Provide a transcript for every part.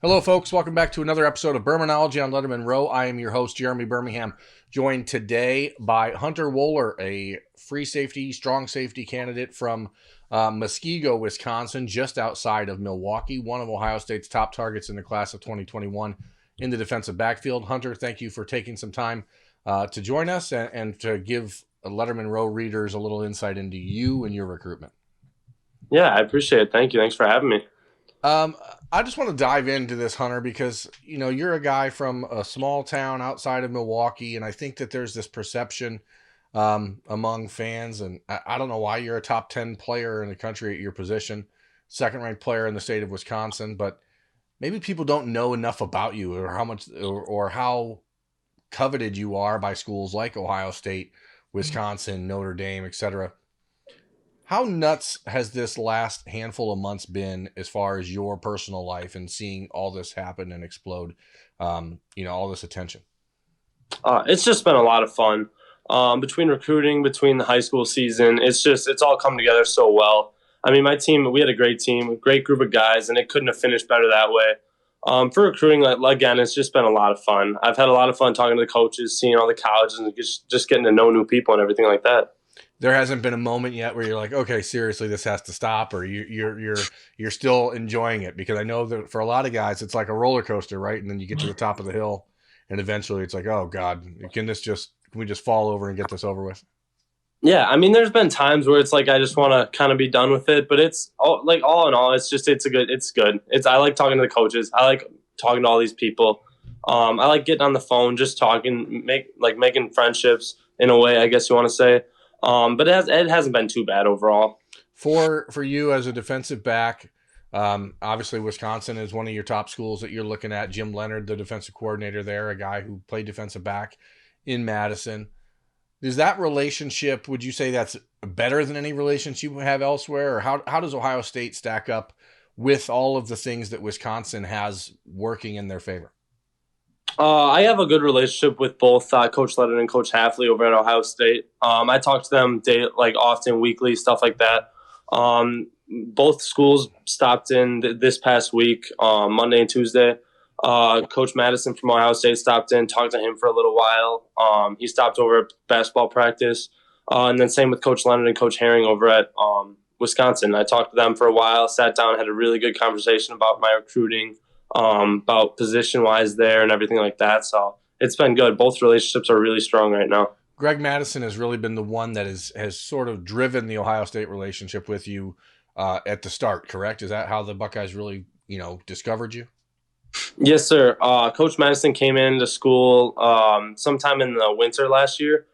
Hello, folks. Welcome back to another episode of Birminology on Lettermen Row. I am your host, Jeremy Birmingham, joined today by Hunter Wohler, a free safety, strong safety candidate from Muskego, Wisconsin, just outside of Milwaukee, one of Ohio State's top targets in the class of 2021 in the defensive backfield. Hunter, thank you for taking some time to join us and to give Lettermen Row readers a little insight into you and your recruitment. Yeah, I appreciate it. Thank you. Thanks for having me. I just want to dive into this, Hunter, because you're a guy from a small town outside of Milwaukee, and I think that there's this perception among fans, and I don't know why you're a top 10 player in the country at your position, second-ranked player in the state of Wisconsin, but maybe people don't know enough about you or how much or how coveted you are by schools like Ohio State, Wisconsin, Notre Dame, etc. How nuts has this last handful of months been as far as your personal life and seeing all this happen and explode, all this attention? It's just been a lot of fun. Between recruiting, between the high school season, it's all come together so well. I mean, my team, we had a great team, a great group of guys, and it couldn't have finished better that way. For recruiting, again, it's just been a lot of fun. I've had a lot of fun talking to the coaches, seeing all the colleges, and just getting to know new people and everything like that. There hasn't been a moment yet where you're like, okay, seriously, this has to stop, or you're still enjoying it, because I know that for a lot of guys, it's like a roller coaster, right? And then you get to the top of the hill, and eventually it's like, oh God, can we just fall over and get this over with? Yeah, I mean, there's been times where it's like I just want to kind of be done with it, but it's all in all, it's good. I like talking to the coaches. I like talking to all these people. I like getting on the phone, just talking, making friendships in a way, I guess you want to say. But it hasn't been too bad overall. For you as a defensive back, obviously Wisconsin is one of your top schools that you're looking at. Jim Leonard, the defensive coordinator there, a guy who played defensive back in Madison. Is that relationship, would you say that's better than any relationship you have elsewhere? Or how does Ohio State stack up with all of the things that Wisconsin has working in their favor? I have a good relationship with both Coach Lettermen and Coach Hafley over at Ohio State. I talk to them often, weekly, stuff like that. Both schools stopped in this past week, Monday and Tuesday. Coach Madison from Ohio State stopped in, talked to him for a little while. He stopped over at basketball practice. And then same with Coach Leonard and Coach Herring over at Wisconsin. I talked to them for a while, sat down, had a really good conversation about my recruiting, about position-wise there and everything like that. So it's been good. Both relationships are really strong right now. Greg Madison has really been the one that has sort of driven the Ohio State relationship with you at the start, correct? Is that how the Buckeyes really, discovered you? Yes, sir. Coach Madison came into school sometime in the winter last year.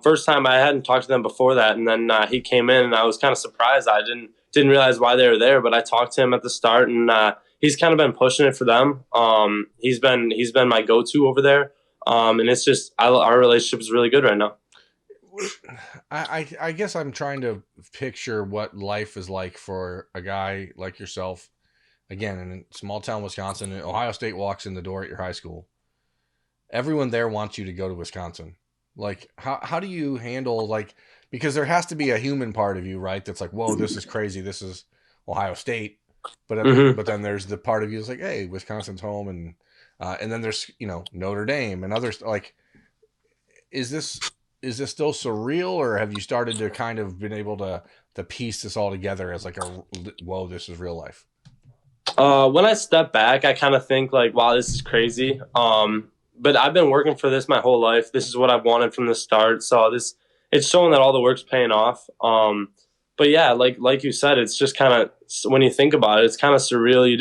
First time I hadn't talked to them before that, and then he came in, and I was kind of surprised. I didn't realize why they were there, but I talked to him at the start, and he's kind of been pushing it for them. He's been my go-to over there, and it's just our relationship is really good right now. I guess I'm trying to picture what life is like for a guy like yourself. Again, in small town Wisconsin, Ohio State walks in the door at your high school. Everyone there wants you to go to Wisconsin. Like, how do you handle, because there has to be a human part of you, right? That's like, whoa, this is crazy. This is Ohio State. But then there's the part of you that's like, hey, Wisconsin's home. And then there's, Notre Dame and others. Like, is this still surreal, or have you started to kind of been able to piece this all together as like whoa, this is real life? When I step back, I kind of think like, wow, this is crazy. But I've been working for this my whole life. This is what I've wanted from the start. So it's showing that all the work's paying off. But yeah, like you said, it's just kind of, when you think about it, it's kind of surreal. You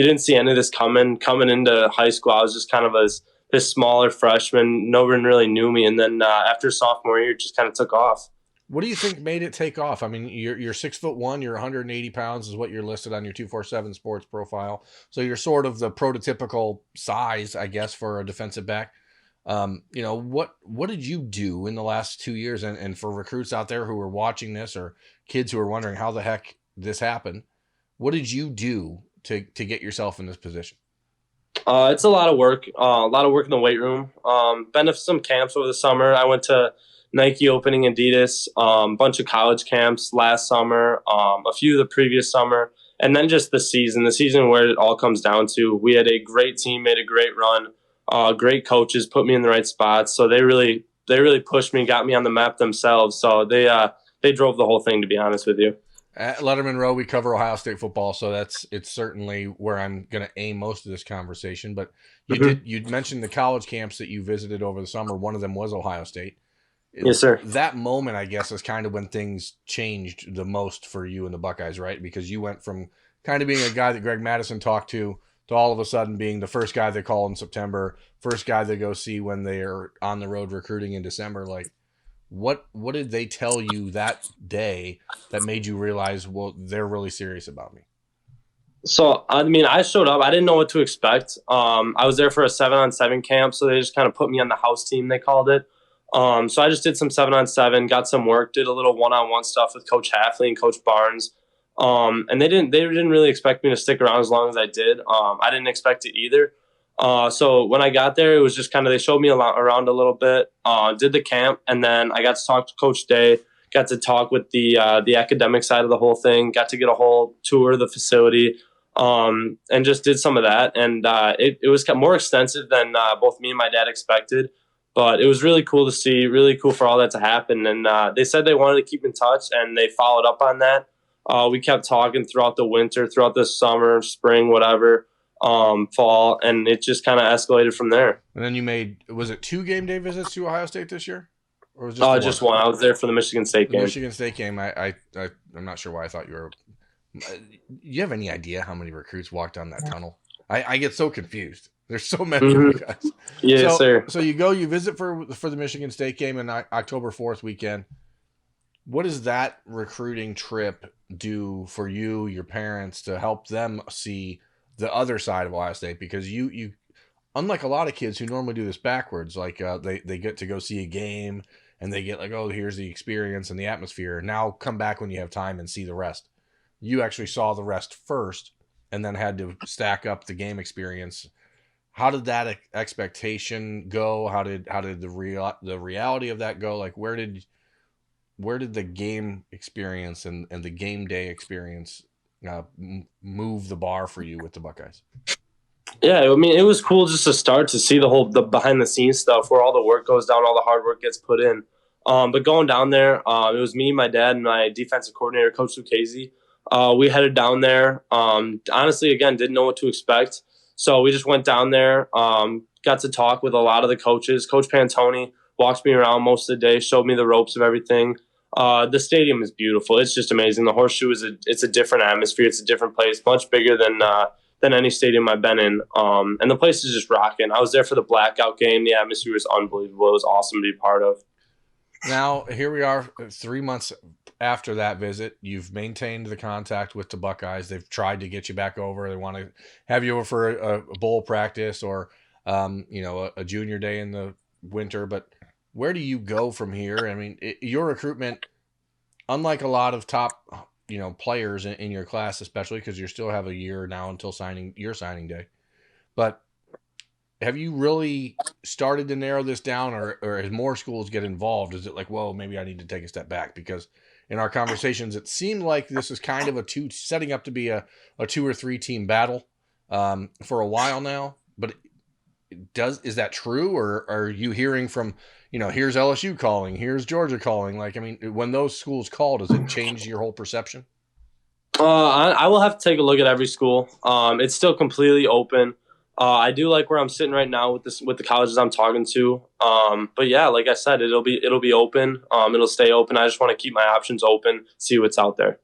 didn't see any of this coming into high school. I was just kind of this smaller freshman. No one really knew me. And then after sophomore year, it just kind of took off. What do you think made it take off? I mean, you're 6'1", you're 180 pounds is what you're listed on your 247 sports profile. So you're sort of the prototypical size, I guess, for a defensive back. What did you do in the last 2 years? And for recruits out there who are watching this, or kids who are wondering how the heck this happened, what did you do to get yourself in this position? It's a lot of work. A lot of work in the weight room. Been to some camps over the summer. I went to Nike opening Adidas, bunch of college camps last summer, a few the previous summer, And then just the season where it all comes down to, we had a great team, made a great run, great coaches, put me in the right spots. So they really pushed me, got me on the map themselves. So they drove the whole thing, to be honest with you. At Lettermen Row, we cover Ohio State football, so it's certainly where I'm going to aim most of this conversation. But you mentioned the college camps that you visited over the summer. One of them was Ohio State. Yes, sir. That moment, I guess, is kind of when things changed the most for you and the Buckeyes, right? Because you went from kind of being a guy that Greg Madison talked to all of a sudden being the first guy they call in September, first guy they go see when they're on the road recruiting in December. Like, what did they tell you that day that made you realize, well, they're really serious about me? So, I mean, I showed up. I didn't know what to expect. I was there for a 7-on-7 camp, so they just kind of put me on the house team, they called it. So I just did some 7-on-7, got some work, did a little one-on-one stuff with Coach Hafley and Coach Barnes. And they didn't really expect me to stick around as long as I did. I didn't expect it either. So when I got there, it was just kind of, they showed me around a little bit, did the camp, and then I got to talk to Coach Day, got to talk with the academic side of the whole thing, got to get a whole tour of the facility, and just did some of that. And it was more extensive than both me and my dad expected. But it was really cool to see, really cool for all that to happen. And they said they wanted to keep in touch, and they followed up on that. We kept talking throughout the winter, throughout the summer, spring, whatever, fall, and it just kind of escalated from there. And then you made, was it 2 game day visits to Ohio State this year? Or was it just one? I was there for the Michigan State game. Michigan State game, I'm not sure why I thought you were. You have any idea how many recruits walked down that tunnel? I get so confused. There's so many of you guys. Yes, sir. So you visit for the Michigan State game in October 4th weekend. What does that recruiting trip do for you, your parents, to help them see the other side of Ohio State? Because you unlike a lot of kids who normally do this backwards, like they get to go see a game and they get like, oh, here's the experience and the atmosphere. Now come back when you have time and see the rest. You actually saw the rest first and then had to stack up the game experience. How did that expectation go? How did the reality of that go? Like, where did the game experience and the game day experience move the bar for you with the Buckeyes? Yeah, I mean, it was cool just to start to see the behind the scenes stuff where all the work goes down, all the hard work gets put in. But going down there, it was me, my dad, and my defensive coordinator, Coach Lucchese. We headed down there. Honestly, again, didn't know what to expect. So we just went down there, got to talk with a lot of the coaches. Coach Pantoni walked me around most of the day, showed me the ropes of everything. The stadium is beautiful. It's just amazing. The Horseshoe it's a different atmosphere. It's a different place, much bigger than any stadium I've been in. And the place is just rocking. I was there for the blackout game. The atmosphere was unbelievable. It was awesome to be part of. Now, here we are 3 months after that visit. You've maintained the contact with the Buckeyes. They've tried to get you back over. They want to have you over for a bowl practice or, a junior day in the winter. But where do you go from here? I mean, your recruitment, unlike a lot of top, players in your class, especially because you still have a year now until your signing day. But have you really started to narrow this down, or as more schools get involved, is it like, whoa, maybe I need to take a step back? Because in our conversations, it seemed like this is kind of setting up to be a 2 or 3 team battle for a while now. But is that true, or are you hearing from, here's LSU calling, here's Georgia calling? Like, I mean, when those schools call, does it change your whole perception? I will have to take a look at every school. It's still completely open. I do like where I'm sitting right now with the colleges I'm talking to. But yeah, like I said, it'll be open. It'll stay open. I just want to keep my options open, see what's out there.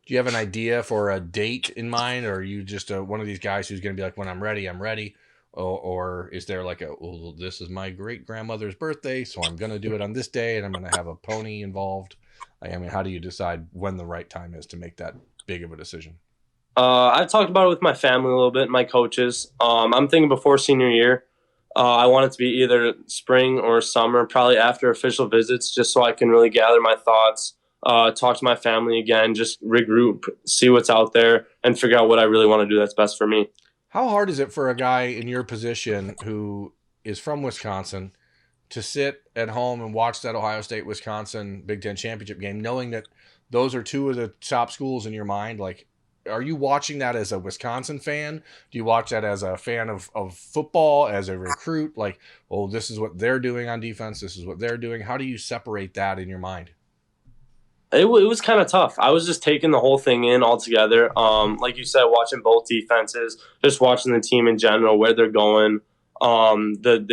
Do you have an idea for a date in mind, or are you just one of these guys who's going to be like, when I'm ready, I'm ready? Or is there like well, this is my great grandmother's birthday, so I'm going to do it on this day, and I'm going to have a pony involved? I mean, how do you decide when the right time is to make that big of a decision? I've talked about it with my family a little bit, my coaches. I'm thinking before senior year. I want it to be either spring or summer, probably after official visits, just so I can really gather my thoughts, talk to my family again, just regroup, see what's out there, and figure out what I really want to do that's best for me. How hard is it for a guy in your position who is from Wisconsin to sit at home and watch that Ohio State-Wisconsin Big Ten championship game, knowing that those are 2 of the top schools in your mind? Like, are you watching that as a Wisconsin fan? Do you watch that as a fan of football, as a recruit? Like, oh, this is what they're doing on defense. This is what they're doing. How do you separate that in your mind? It was kind of tough. I was just taking the whole thing in altogether. Like you said, watching both defenses, just watching the team in general, where they're going, the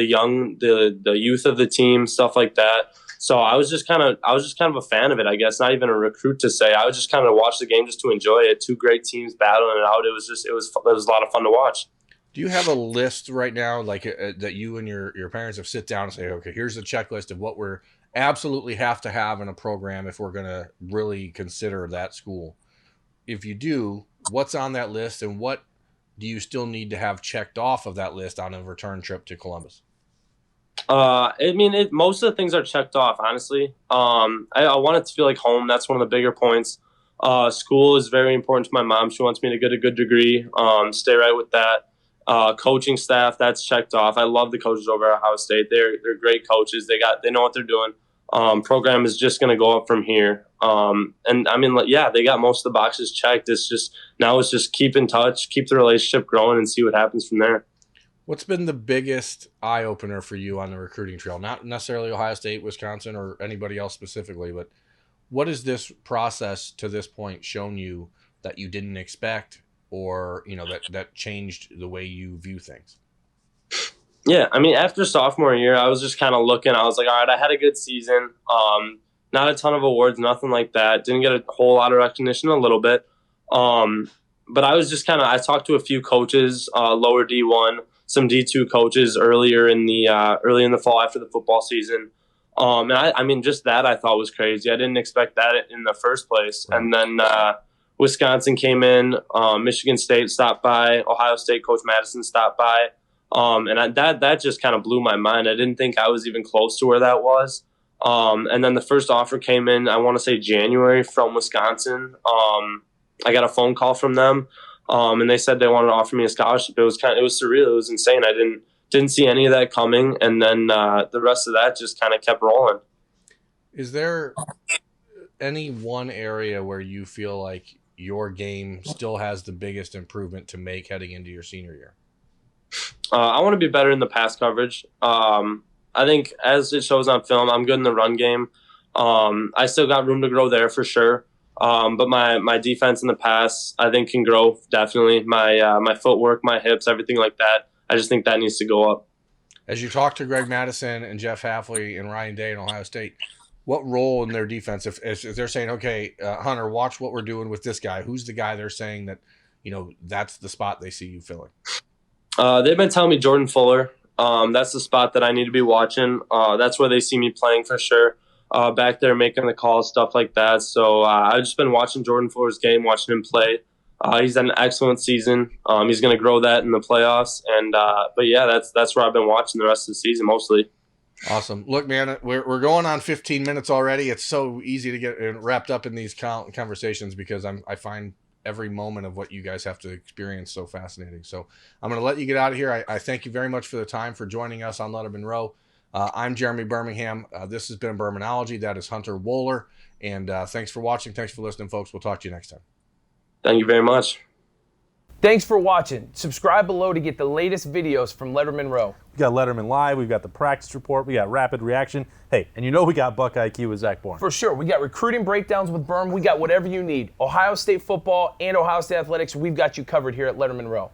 youth of the team, stuff like that. So I was just kind of a fan of it, I guess. Not even a recruit to say. I was just kind of watch the game just to enjoy it. Two great teams battling it out. It was a lot of fun to watch. Do you have a list right now, like that you and your parents have sit down and say, okay, here's the checklist of what we're absolutely have to have in a program if we're going to really consider that school? If you do, what's on that list, and what do you still need to have checked off of that list on a return trip to Columbus? Most of the things are checked off, honestly. I want it to feel like home. That's one of the bigger points. School is very important to my mom. She wants me to get a good degree, stay right with that. Coaching staff, that's checked off. I love the coaches over at Ohio State. They're great coaches. They know what they're doing. Program is just going to go up from here. They got most of the boxes checked. It's just keep in touch, keep the relationship growing, and see what happens from there. What's been the biggest eye opener for you on the recruiting trail? Not necessarily Ohio State, Wisconsin, or anybody else specifically, but what has this process to this point shown you that you didn't expect, or that changed the way you view things? Yeah, after sophomore year, I was just kind of looking. I was like, all right, I had a good season. Not a ton of awards, nothing like that. Didn't get a whole lot of recognition, a little bit. But I was just I talked to a few coaches, lower D1, some D2 coaches early in the fall after the football season. Just that I thought was crazy. I didn't expect that in the first place. Right. And then Wisconsin came in, Michigan State stopped by, Ohio State Coach Madison stopped by. That just kind of blew my mind. I didn't think I was even close to where that was. And then the first offer came in, I want to say January, from Wisconsin. I got a phone call from them, and they said they wanted to offer me a scholarship. It was surreal. It was insane. I didn't see any of that coming. And then the rest of that just kind of kept rolling. Is there any one area where you feel like your game still has the biggest improvement to make heading into your senior year? I want to be better in the pass coverage. I think as it shows on film, I'm good in the run game. I still got room to grow there for sure. But my defense in the pass, I think, can grow definitely. My footwork, my hips, everything like that. I just think that needs to go up. As you talk to Greg Madison and Jeff Hafley and Ryan Day in Ohio State, what role in their defense, if they're saying, okay, Hunter, watch what we're doing with this guy, who's the guy they're saying that, that's the spot they see you filling? They've been telling me Jordan Fuller. That's the spot that I need to be watching. That's where they see me playing for sure. Back there making the calls, stuff like that. So I've just been watching Jordan Fuller's game, watching him play. He's had an excellent season. He's going to grow that in the playoffs. But yeah, that's where I've been watching the rest of the season mostly. Awesome. Look, man, we're going on 15 minutes already. It's so easy to get wrapped up in these conversations because I find every moment of what you guys have to experience so fascinating. So I'm going to let you get out of here. I thank you very much for the time, for joining us on Lettermen Row. I'm Jeremy Birmingham. This has been Birminology. That is Hunter Wohler. And thanks for watching. Thanks for listening, folks. We'll talk to you next time. Thank you very much. Thanks for watching. Subscribe below to get the latest videos from Lettermen Row. We got Letterman Live, we've got the practice report, we got rapid reaction. Hey, and we got Buckeye IQ with Zach Bourne. For sure. We got recruiting breakdowns with Berm. We got whatever you need. Ohio State football and Ohio State athletics, we've got you covered here at Lettermen Row.